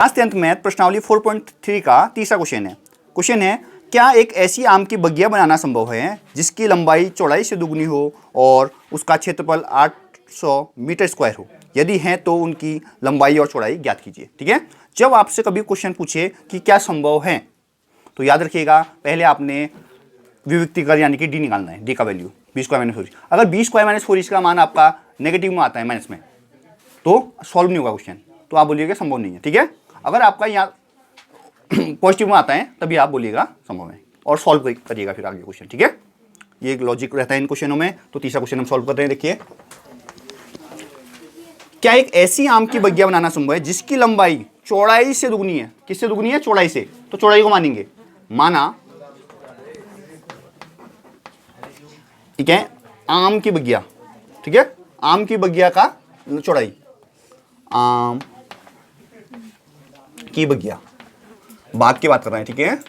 Class 10th math प्रश्नावली 4.3 का तीसरा क्वेश्चन है। क्वेश्चन है, क्या एक ऐसी आम की बगिया बनाना संभव है जिसकी लंबाई चौड़ाई से दुगनी हो और उसका क्षेत्रफल 800 मीटर स्क्वायर हो? यदि है तो उनकी लंबाई और चौड़ाई ज्ञात कीजिए। ठीक है, जब आपसे कभी क्वेश्चन पूछे कि क्या संभव है तो याद रखिएगा पहले आपने विविक्तिकर यानी कि डी निकालना है, डी का वैल्यू बी स्क्वायर माइनस 4। अगर बी स्क्वायर माइनस 4 का मान आपका नेगेटिव में आता है, माइनस में, तो सॉल्व नहीं होगा क्वेश्चन, तो आप बोलिएगा संभव नहीं है। ठीक है, अगर आपका यहाँ पॉजिटिव में आता है तभी आप बोलिएगा संभव है और सॉल्व करिएगा फिर आगे क्वेश्चन। ठीक है, ये एक लॉजिक रहता है इन क्वेश्चनों में। तो तीसरा क्वेश्चन हम सॉल्व कर रहे हैं। देखिए, क्या एक ऐसी आम की बगिया बनाना संभव है जिसकी लंबाई चौड़ाई से दुगनी है? किससे दुगनी है? चौड़ाई से। तो चौड़ाई को मानेंगे, माना ठीक है आम की बगिया। ठीक है, आम की बगिया का चौड़ाई, आम की बगिया, बाग की बात कर रहे हैं। ठीक है,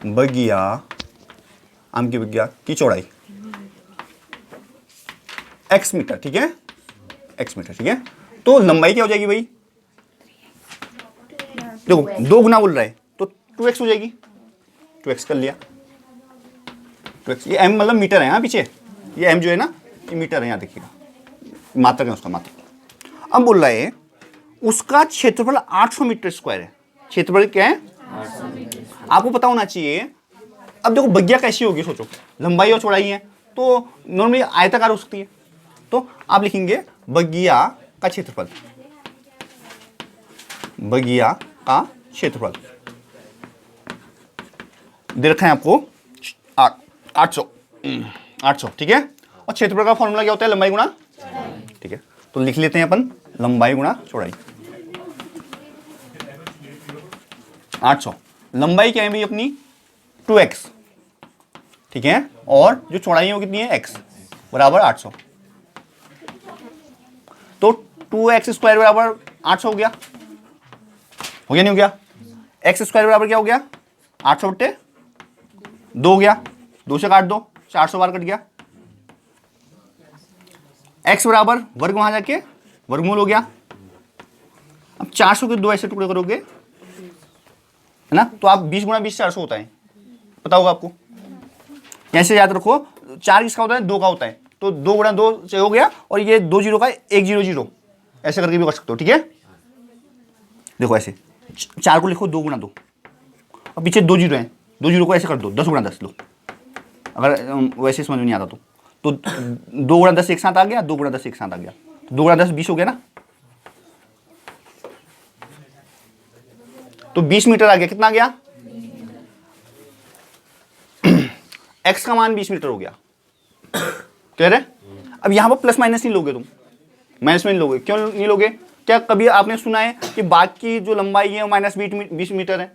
बगिया, आम की बगिया की चौड़ाई x मीटर। ठीक है, x मीटर। ठीक है, तो लंबाई क्या हो जाएगी भाई? देखो 2 गुना बोल रहा है तो 2x हो जाएगी। 2x कर लिया, 2x, ये m मतलब मीटर है। यहाँ पीछे ये m जो है ना, ये मीटर है। यहाँ देखिएगा मात्रक है उसका, मात्रक। अब बोल रहा है उसका क्षेत्रफल 800 मीटर स्क्वायर है। क्षेत्रफल क्या है? 800 मीटर। आपको पता होना चाहिए। अब देखो बगिया कैसी होगी, सोचो, लंबाई और चौड़ाई है तो नॉर्मली आयताकार हो सकती है। तो आप लिखेंगे बगिया का क्षेत्रफल, बगिया का क्षेत्रफल दे रखा है आपको 800। ठीक है, और क्षेत्रफल का फॉर्मूला क्या होता है? लंबाई गुणा। ठीक है, तो लिख लेते हैं अपन लंबाई गुणा चौड़ाई। 800, लंबाई क्या है भाई अपनी? 2x। ठीक है, और जो चौड़ाई है वो कितनी है? x बराबर 800। तो 2x स्क्वायर बराबर 800 हो गया नहीं हो गया? x स्क्वायर बराबर क्या हो गया? 800 बट्टे 2 हो गया, 2 से काट दो, 400 बार कट गया। x बराबर वर्ग, वहां जाके वर्गमूल हो गया। अब 400 के 2 ऐसे टुकड़े करोगे है ना, तो आप 20 गुणा 20 400 होता है, पता होगा आपको। कैसे याद रखो, 4 किसका होता है? 2 का होता है, तो 2 गुणा 2 से हो गया, और ये 2 जीरो का 1 0 0 ऐसे करके भी कर सकते हो। ठीक है, देखो ऐसे 4 को लिखो 2 गुणा 2, और पीछे 2 जीरो हैं, 2 जीरो को ऐसे कर दो 10 गुणा 10 लो, अगर वैसे समझ में नहीं आता तो 2 गुणा 10 एक साथ आ गया, 2 गुणा 10 एक साथ आ गया, 2 गुणा 10 20 हो गया ना, तो 20 मीटर आ गया। कितना आ गया? x का मान 20 मीटर हो गया। क्लियर है? अब यहां पर प्लस माइनस नहीं लोगे तुम, माइनस में नहीं लोगे। क्यों नहीं लोगे? क्या कभी आपने सुना है कि बाग की जो लंबाई है वो माइनस 20 मीटर है?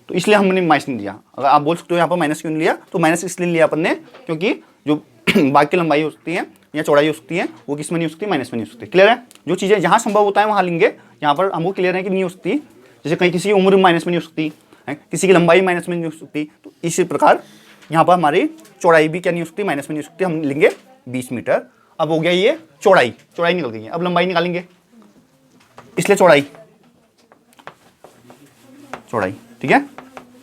तो इसलिए हमने माइनस नहीं लिया। अगर आप बोल सकते हो यहाँ पर माइनस क्यों नहीं लिया, तो माइनस इसलिए लिया अपन ने क्योंकि जो बाग की लंबाई हो सकती है या चौड़ाई हो सकती है वो किस में नहीं हो सकती? माइनस में नहीं हो सकती। क्लियर है? जो चीज़ें जहाँ संभव होता है वहाँ लेंगे, यहाँ पर हमको क्लियर है कि नहीं हो सकती। जैसे कहीं किसी की उम्र माइनस में नहीं हो सकती है, किसी की लंबाई माइनस में नहीं हो सकती, तो इसी प्रकार यहाँ पर हमारी चौड़ाई भी क्या नहीं हो सकती? माइनस में नहीं हो सकती। हम लेंगे 20 मीटर। अब हो गया ये चौड़ाई, चौड़ाई निकल गई है। अब लंबाई निकालेंगे, इसलिए चौड़ाई, चौड़ाई ठीक है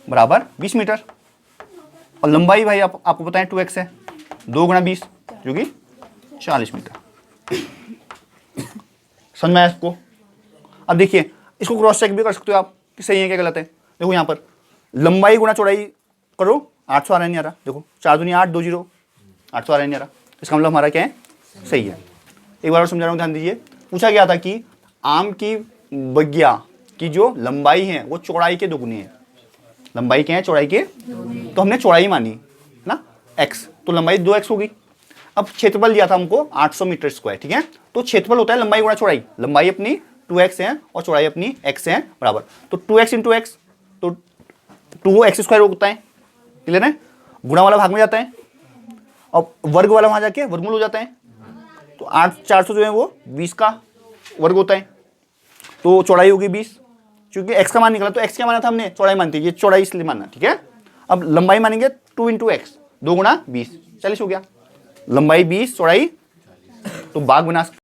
बराबर 20 मीटर, और लंबाई भाई आपको पता है 2x है, 2 गुणा 20 जो कि 40 मीटर। समझ में आया आपको? अब देखिए इसको क्रॉस चेक भी कर सकते हो आप कि सही है क्या गलत है। देखो यहाँ पर लंबाई गुणा चौड़ाई करो, 800 आ रहा है नहीं आ रहा? देखो 4 दूनी 8 2 0 800 आ रहा है नहीं आ रहा? इसका मतलब हमारा क्या है? सही है। एक बार और समझा रहा हूँ, ध्यान दीजिए। पूछा गया था कि आम की बगिया की जो लंबाई है वो चौड़ाई के दुगनी है। लंबाई क्या है? चौड़ाई के, तो हमने चौड़ाई मानी ना x, तो लंबाई 2x होगी। अब क्षेत्रफल दिया था हमको 800 मीटर स्क्वायर। ठीक है, तो क्षेत्रफल होता है लंबाई गुणा चौड़ाई। लंबाई अपनी 2x है और चौड़ाई अपनी x है बराबर, तो 2x इंटू एक्स, तो 2x स्क्वायर होता है। क्लियर है? गुणा वाला भाग में जाता है और वर्ग वाला वहां जाके वर्गमूल हो जाता है। तो 400 जो है वो 20 का वर्ग होता है, तो चौड़ाई होगी 20। क्योंकि x का मान निकला तो x क्या माना था हमने? चौड़ाई मानती है, ये चौड़ाई इसलिए मानना। ठीक है, अब लंबाई मानेंगे 2 इंटू एक्स, 2 गुणा 20 40 हो गया। लंबाई 20, चौड़ाई, तो बाग बना